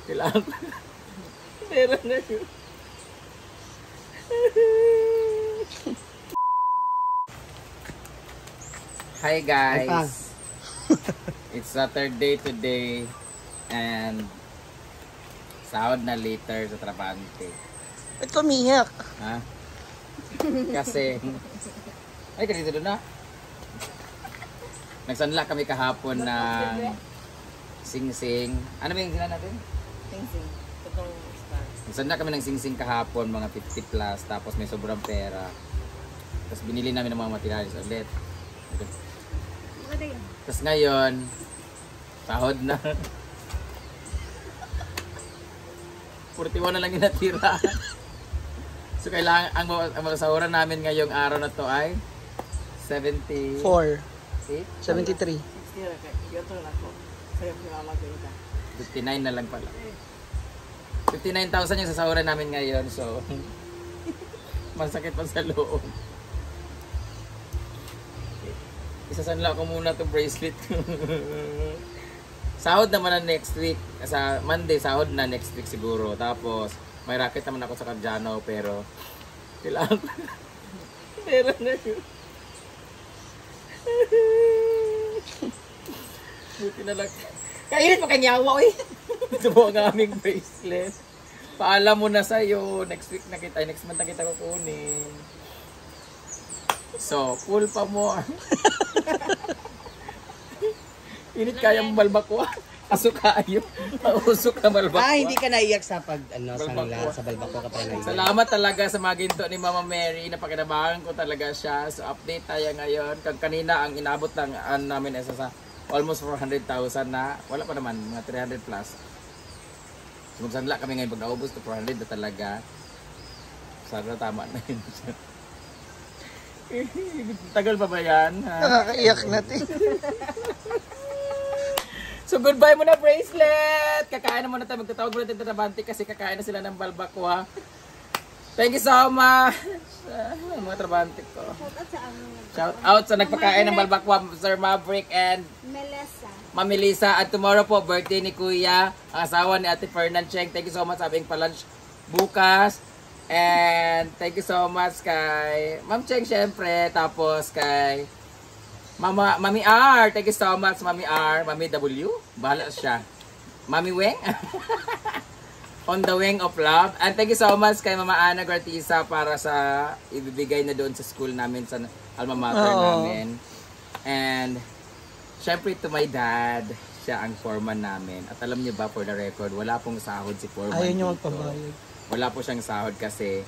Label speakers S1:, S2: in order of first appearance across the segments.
S1: Kailangan ko. Meron na yun. Hi guys. It's Saturday today and sahod na later sa Trabante.
S2: Ba't kumiyak?
S1: Ha? Kasi ay kasi dito na. Nagsanla kami kahapon ng sing-sing. Ano ba yung sila natin?
S3: Sing-sing. Totoo star.
S1: Nagsanla kami ng sing-sing kahapon, mga 50 plus, tapos may sobrang pera. Tapos binili namin ng mga materials ulit. Tapos ngayon, sahod na. 41 na lang yung natira. So kailangan, ang sahuran namin ngayong araw na to ay 74.
S2: 73.
S1: 59 na lang pala. 59,000 yung sasahuran namin ngayon. So, masakit pa sa loob. Isasanla ko muna itong bracelet. Sahod naman na next week. Sa Monday, sahod na next week siguro. Tapos, may racket naman ako sa Cardano. Pero, kailangan ko na. Meron na yun. Buti na lang. Kainit pa kanyawa, oy. Ito po ang aming bracelet. Paalam mo na sa'yo. Next week na kita. Next month na kita kukunin. So, full pa mo. Init kaya mong balbakwa. Asok kayo. Usok ka balbakwa.
S2: Ah, hindi ka naiyak sa pag, ano, sa balbakwa ka pa naiyak.
S1: Salamat talaga sa mga ginto ni Mama Mary. Napakinabangan ko talaga siya. So, update tayo ngayon. Kanina, ang inabot lang namin isa sa almost 400,000 na. Wala pa naman, mga 300 plus. So, magsanla kami ngayon. Pag naubos to 400 na talaga. Sana tama na yun. Tagal pa ba yan?
S2: Nakakaiyak natin.
S1: So goodbye muna bracelet! Kakain na muna tayo. Magtatawag muna tayo Trabante kasi kakain na sila ng balbakwa. Thank you so much! Mga Trabante ko. Shout out sa nagpakain ng balbakwa, Sir Maverick and Mami Lisa. At tomorrow po, birthday ni Kuya, ang asawa ni Ate Fernan Cheng. Thank you so much sa aming palunch bukas. And thank you so much kay Ma'am Cheng syempre, tapos kay Mami R. Thank you so much Mami R, Mami W. Bahala siya. Mami Weng. On the wing of love. And thank you so much kay Mama Ana Gartiza para sa ibibigay na doon sa school namin, sa alma mater namin. And syempre to my dad, siya ang foreman namin. At alam niyo ba, for the record, wala pong sahod si foreman.
S2: Ayaw niyo magpabayad.
S1: Wala po siyang sahod kasi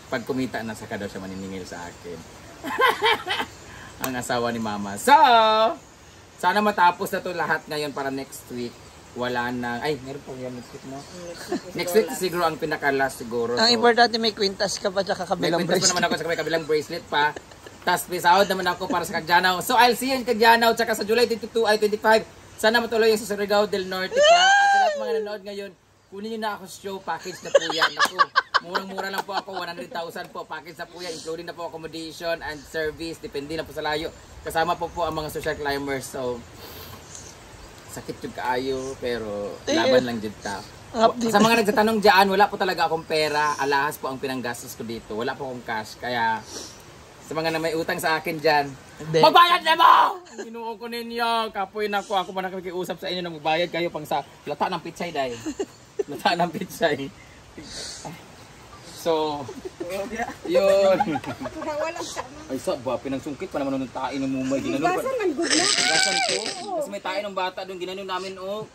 S1: pag kumita na saka daw siya maniningil sa akin. Ang asawa ni Mama. So, sana matapos na to lahat ngayon para next week. Wala na. Ay, meron pa yan next week, no? Next week siguro ang pinaka-last siguro.
S2: Ang importante may kwintas ka pa tsaka kabilang
S1: bracelet. May kwintas pa naman ako sa kabilang bracelet pa. Tapos may sahod naman ako para sa Cagdianaw. So, I'll see you in Cagdianaw tsaka sa July 22 ay 25. Sana matuloy yung sa Surigao del Norte pa. At sa lahat mga nanonood ngayon, kunin nyo na ako show, package na po yan. Ako, murang-mura lang po ako, 100,000 po, package na po yan, including na po accommodation and service, depende na po sa layo. Kasama po ang mga social climbers, so sakit yung kaayo, pero laban lang dyan ta. Sa mga nagtatanong dyan, wala po talaga akong pera, alahas po ang pinanggastos ko dito, wala po akong cash, kaya sa mga na may utang sa akin dyan, magbayad na mo! Ginuo ko ninyo, kapoy na ako man nakikiusap sa inyo na magbayad kayo pang sa lata ng pitsay dahil. Lata ng pitsay. So, yun. Ay sa, pinang sungkit pa naman nung tain ng mumay.
S3: Gasan man good na.
S1: Gasan ko. Kasi may tain ng bata doon, ginanon namin, oh.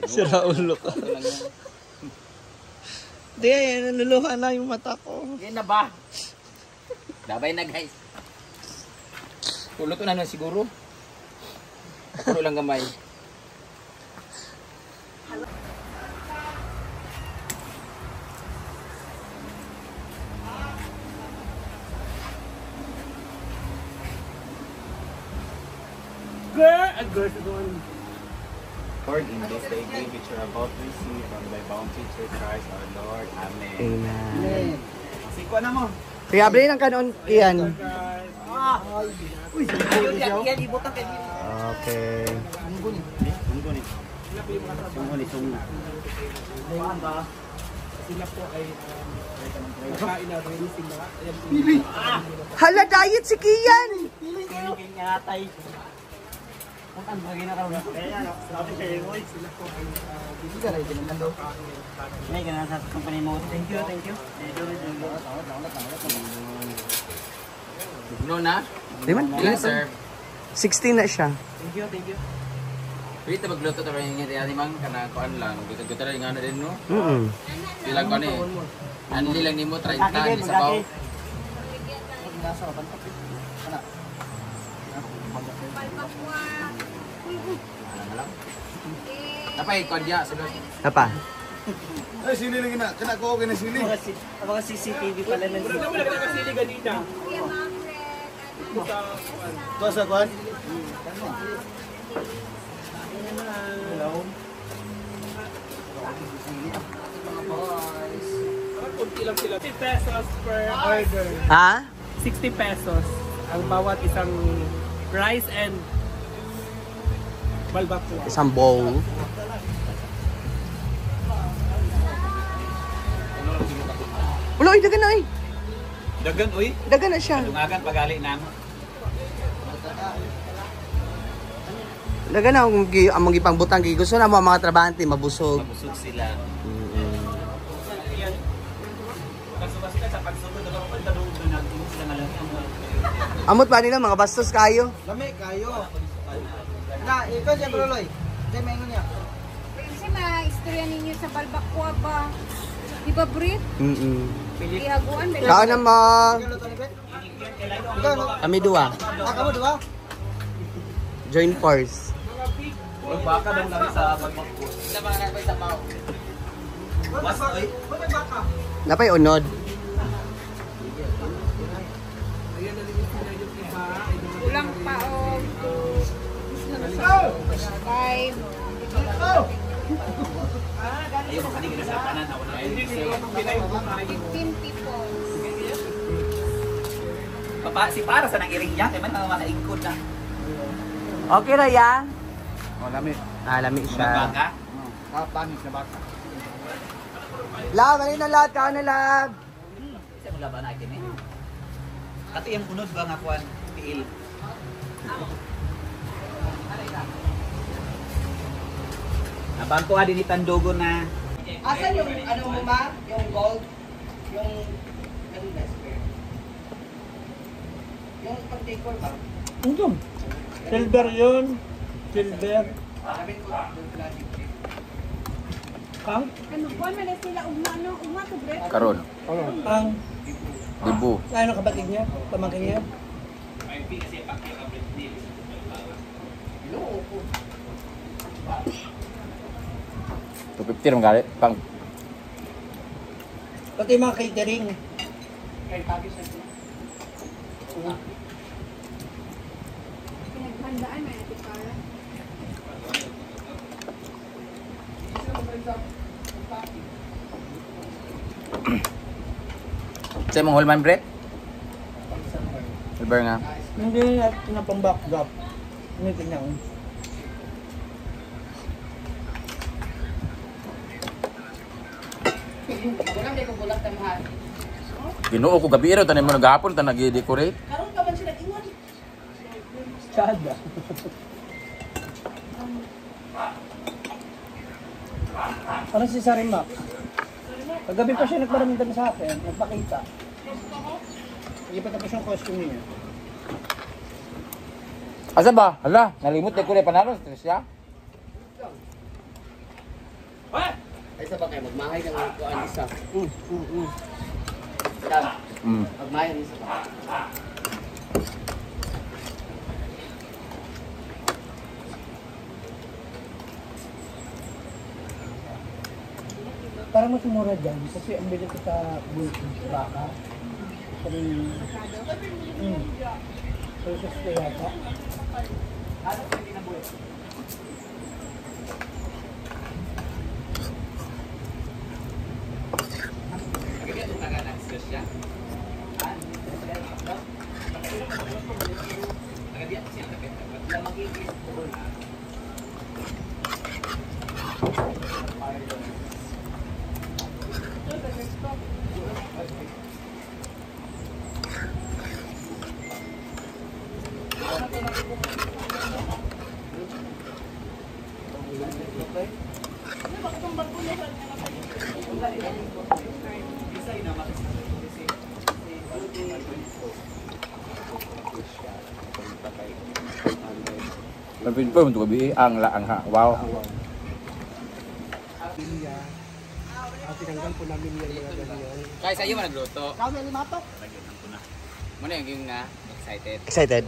S2: Sira ulo ka. Hindi, naluluhan na yung mata ko.
S1: Yan na ba? Dabay na guys. Puluto na siguro. Pulo lang gamay.
S4: Lord, in this day give which you are about to receive from thy bounty through Christ our Lord. Amen.
S2: Amen.
S4: Siko na mo.
S2: Kaya abli ng kanon iyan.
S3: Yan ibutang kay.
S2: Okay.
S4: Munggo ni.
S5: Hala, diet si Kian!
S1: No na?
S5: Di man?
S1: Ilan, sir?
S5: 16 na siya.
S1: Pwede magluto ito rin yung hindi mang kanakuan lang. Guto-guto rin nga na rin, no? Ilang ko ni. Anli lang ni mo, 30, hindi sa baw. Napay, kodya, sunod.
S5: Apa?
S6: Ay, sili lagi na. Kena ko okay na sili.
S2: Mga CCTV pala ng
S6: Ito sa kwan.
S7: Kunti lang sila. 60 pesos per order.
S5: Ha?
S7: 60 pesos ang bawat isang rice and balbacoa.
S5: Isang bowl. Wala, ay, dagan na ay.
S4: Dagan, uy.
S5: Dagan na siya.
S4: Dungagan pagali na mo.
S5: Dagan na, ang mga ipang butang. Gusto na mga trabahante, mabusog.
S4: Mabusog sila.
S5: Amot ba nila, mga bastos kayo?
S6: Lami kayo. Na, ikaw siya bro Loy. Diyan maingon niya.
S3: Kasi ma-istorya ninyo sa balbacoa ba? Di ba, Brit? Ihaguan.
S5: Kao na mo.
S6: Ikaw no?
S5: Kami dua.
S6: Kamu diba?
S5: Join force.
S4: Huwag baka lang lang sa pagmakos.
S1: Sa mga nakoy sa baw.
S4: Was, uy.
S5: Napay unod.
S3: Ulang paog. 5.
S4: Ayaw mo kanina sa kanan. Wala yun.
S3: 15 people.
S4: Papa, si para sa nang-iring niya. Kaya man mga makaingkod na.
S5: Okay na yan?
S6: Oh, lami.
S5: Lami siya.
S4: Baka.
S6: Panis na baka.
S5: Lab, alin na lahat? Kao na lab.
S4: Isa mo laban natin eh. Kato yung unod ba nga kuwan? Tiil. Nabangko nga din itandogo na.
S5: Asan yung ano mo ma? Yung gold? Yung ano na square? Yung pag-decor ba?
S7: Silver yun. Silver.
S5: Sabihin ko, yung plastic.
S7: Ang?
S3: Ano buwan man na sila ugma to, Brit?
S1: Karon,
S7: Ang?
S1: dibu.
S7: Ano kapatid niya? Pamangkin niya?
S5: Iloo ko.
S1: 250 rin gali. Pang
S7: Pati mga catering.
S3: Pinaghandaan na natin para.
S1: sa mong Holman bread? Silver nga.
S7: Hindi na pang backdrop. Hindi tingnan.
S5: Wala may kugulat na mahal.
S1: Ginoo ko gabi iro tanan mo nagahapon tan nag-decorate.
S5: Karon ka man sila ingon.
S7: Chada. Ano si Sarimak? Kagabi pa siya nagparamdam sa akin, nagpakita. Hindi pa tapos yung costume niya.
S1: Asa ba? Hala, nalimot na ko na panalo stress siya.
S5: Ay sa ba kayo magmahay ng kuan isa. Magmahay ng isa ba?
S7: Parang mas mura dyan kasi ang bili ko sa baka. Sabi pesos ko yata.
S1: Lapin po untuk gabi ang ha. Wow.
S2: Tinanggal po namin yung mga ganyan.
S1: Kaya sa iyo man nagluto.
S7: Kami limatok.
S1: Muna yung na excited.
S2: Excited?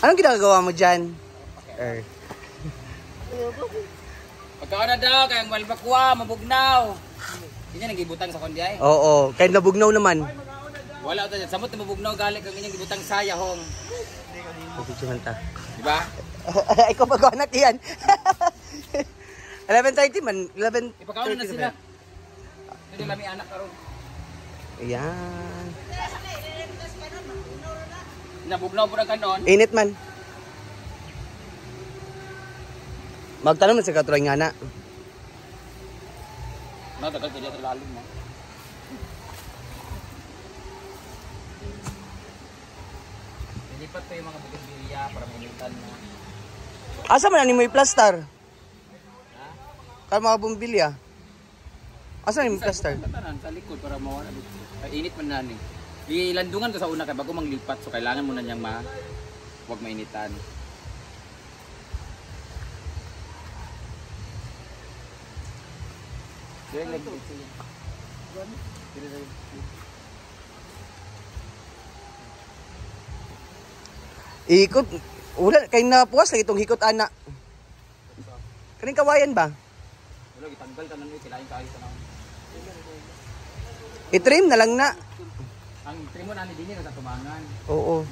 S2: Anong ginagawa mo dyan?
S1: Pagkaon na daw kay ang balbakwa mabugnaw. Hindi nagibutang sa kundi ay.
S2: Oo, kahit nabugnaw naman.
S1: Wala ta samot na mabugnaw gali kang inyong gibutang sayahong.
S2: Pagkitsuhan ta.
S1: Di ba?
S2: Ikaw pag-anak yan. 11:30 man. 11:30
S1: Ipakaon na sila. Hindi nila may anak karon.
S2: Ayan.
S1: Nabugnaw po na kanon.
S2: Init man. Magtanong man sa katuloy nga na.
S1: No, dapat hindi ito lalim mo. Nilipat pa yung mga bugimbilya para mamutan na.
S2: Asa man ani mo i-plaster? Kaya mga bumbilya. Asa ni mo plaster?
S1: Tatanan sa likod para mawala dito. Ay, init man nani. Ilandungan to sa una kay bago manglipat so kailangan mo na niyang wag mainitan.
S2: Ikot. Wala kay napuwas lagi itong hikot ana. Kaning kawayan ba?
S1: Wala gitanggal tanan ni kilain kayo sa nang.
S2: I-trim na lang na.
S1: Ang trimo na ni dinhi sa tumangan.
S2: Oo.